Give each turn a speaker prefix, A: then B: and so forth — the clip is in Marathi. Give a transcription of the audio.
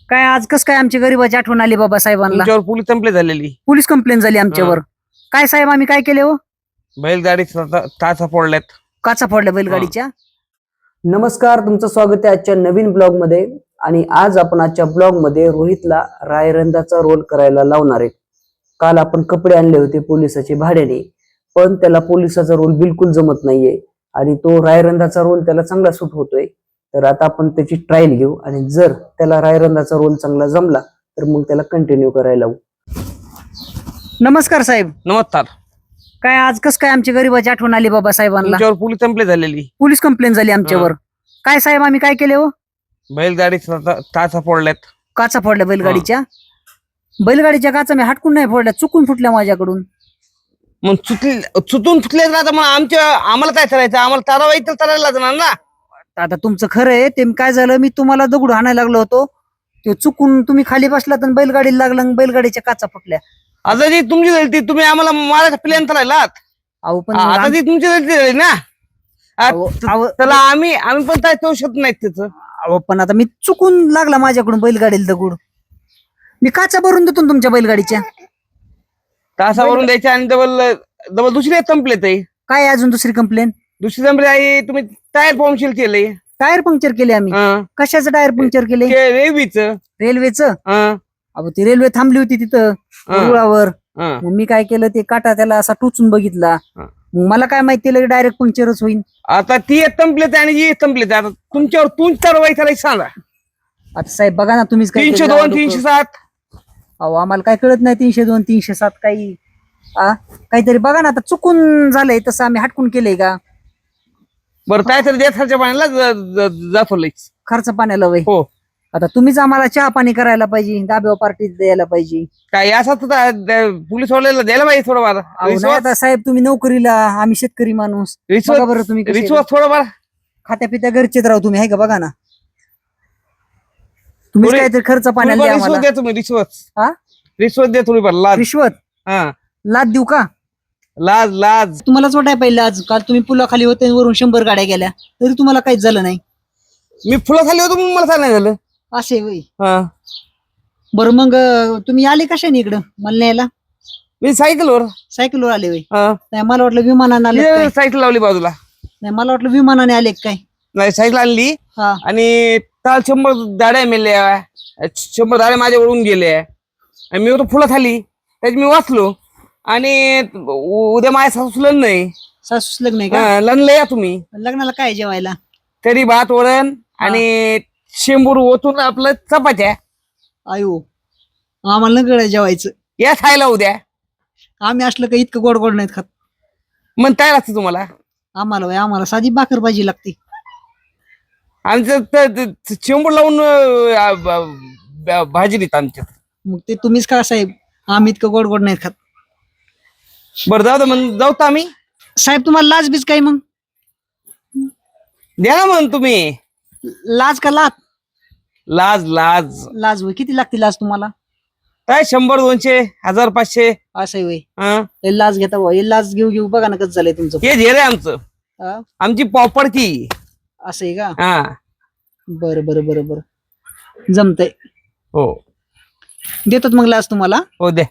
A: काय आज कस काय आमची गरीबाची आठवण आली बाबा साहेबांना?
B: तुमच्यावर पोलीस कंप्लेंट झालेली.
A: पोलीस कंप्लेंट झाली आमच्यावर. काय साहेब आम्ही काय केले हो?
B: बैलगाडी टाचा फोडल्यात.
A: काचा फोडल्या बैलगाडीच्या. नमस्कार, तुमचं स्वागत आहे आजच्या नवीन ब्लॉग मध्ये. आणि आज आपण आजच्या ब्लॉग मध्ये रोहितला रायरंदाचा रोल करायला लावणार आहे. काल आपण कपडे आणले होते पोलिसाचे भाड्याने, पण त्याला पोलिसाचा रोल बिलकुल जमत नाहीये आणि तो रायरंदाचा रोल त्याला चांगला सूट होतोय. तर आता आपण त्याची ट्रायल घेऊ आणि जर त्याला रायरंदाचा रोल चांगला जमला तर मग त्याला कंटिन्यू करायला लावू. नमस्कार साहेब.
B: नमस्कार.
A: काय आज कस काय आमची गरीबाची आठवण आली बाबा साहेबांना?
B: तुमच्यावर पोलीस कंप्लेंट झालेली.
A: पोलीस कंप्लेंट झाली आमच्यावर. काय साहेब आम्ही काय केले हो?
B: बैलगाडी टाचा फोडल्यात.
A: काचा फोडल्या बैलगाडीच्या. बैलगाडीच्या काचा मी हटकून नाही फोडल्या, चुकून फुटल्या माझ्याकडून.
B: मग चुकून फुटले ना, तर मग आम्हाला काय करायचं? आम्हाला तारावाई तर तारायला लागणार ना.
A: आता तुमचं खरं आहे ते. काय झालं, मी तुम्हाला दगड हाणायला लागलो होतो, ते चुकून तुम्ही खाली बसला तर बैलगाडीला लागलं, बैलगाडीच्या काचा फुटल्या.
B: आता जी तुमची गलती, तुम्ही आम्हाला मारायचा प्लॅन करायलात.
A: अहो पण
B: आता ती तुमची गलती झाली ना. त्याला आम्ही पण काय करू शकत नाही त्याचं.
A: अहो पण आता मी चुकून लागला माझ्याकडून बैलगाडीला दगड. मी काचा भरून देतो ना तुमच्या बैलगाडीच्या.
B: तासावरून द्यायचे आणि डबल दुसरी कंप्लेंट आहे.
A: काय अजून दुसरी कंप्लेंट?
B: दुसरी कंप्लेंट आहे, तुम्ही टायर पंक्चर केले.
A: टायर पंक्चर केले आम्ही? कशाचं टायर पंक्चर केले? रेल्वेचं. अहो ती रेल्वे थांबली होती तिथं रुळावर. मग मी काय केलं, ते काटा त्याला असा टोचून बघितला. मग मला काय माहिती डायरेक्ट पंक्चरच होईल.
B: आता ती एक कंप्लेंट आणि जी एक कंप्लेंट. आता तुमच्यावर तुमची कारवाई करायची सांगा.
A: आता साहेब बघा ना तुम्हीच.
B: 302 307.
A: अहो आम्हाला काय कळत नाही 302 307 काही. काहीतरी बघा ना. आता चुकून झालंय तसं आम्ही हटकून केलंय का?
B: बरं काय तर द्या खर्च पाण्याला जातो
A: खर्च पाण्याला वय.
B: हो.
A: आता तुम्हीच आम्हाला चहा पाणी करायला पाहिजे, दाब्यावर पार्टी द्यायला पाहिजे.
B: काय असं पोलीस वाल्याला द्यायला पाहिजे थोडंफार.
A: आता साहेब तुम्ही नोकरीला, आम्ही शेतकरी माणूस. बघा बरं तुम्ही
B: रिश्वत थोडंफार.
A: खात्या पित्या घरचेच राहू तुम्ही, आहे का? बघा ना तुम्ही काहीतरी खर्च पाण्याला द्या आम्हाला.
B: द्या तुम्ही रिश्वत द्या थोडीफार. लाज.
A: रिश्वत? लाज देऊ का?
B: लाज
A: तुम्हालाच वाटाय पाहिजे आज. काल तुम्ही पुलाखाली होते, वरून 100 गाड्या गेल्या तरी तुम्हाला काहीच झालं नाही.
B: मी फुलाखाली होतो मग मला काय नाही झालं.
A: असे वय. बरं मग तुम्ही आले कशाने इकडं मला न्यायला?
B: मी सायकलवर
A: आले वय. नाही मला वाटलं विमानाने आले.
B: सायकल लावली बाजूला.
A: नाही मला वाटलं विमानाने आले काय.
B: नाही सायकल आणली आणि काल 100 गाड्या मेल्या. 100 गाड्या माझ्या ओढून गेल्या आणि मी होतो फुलाखाली. त्याची मी वाचलो. आणि उद्या माझ्या सासूस लग्न नाही.
A: सासूस लग्न नाही का?
B: लग्नला या तुम्ही.
A: लग्नाला काय जेवायला?
B: तरी भात वरण आणि शेंबूर ओतून आपलं चपात्या.
A: आयो आम्हाला न कळाय जेवायचं.
B: या खायला उद्या.
A: आम्ही असलं का इतकं गोड गोड नाहीत खात.
B: मग काय लागतं तुम्हाला?
A: आम्हाला साधी भाकर भाजी लागते.
B: आमचं शेंबूर लावून भाजी देत आमच्यात.
A: मग ते तुम्हीच का साहेब, आम्ही इतकं गोड गोड नाहीत खात.
B: बरं जाऊ मग जाऊ तर आम्ही.
A: साहेब तुम्हाला लाज बीज काय मग?
B: द्या ना मग तुम्ही.
A: लाज का लाज?
B: लाज
A: होय. किती लागते लाज तुम्हाला?
B: काय 100 200 1000 500
A: असं होय. लाज घेता भाऊ. हे लाज घेऊ बघा ना कसं झालंय तुमचं.
B: हे झेर आहे आमचं. आमची पॉपडकी.
A: असं आहे का? बरं जमतंय.
B: हो
A: देतात मग लाज तुम्हाला.
B: हो दे.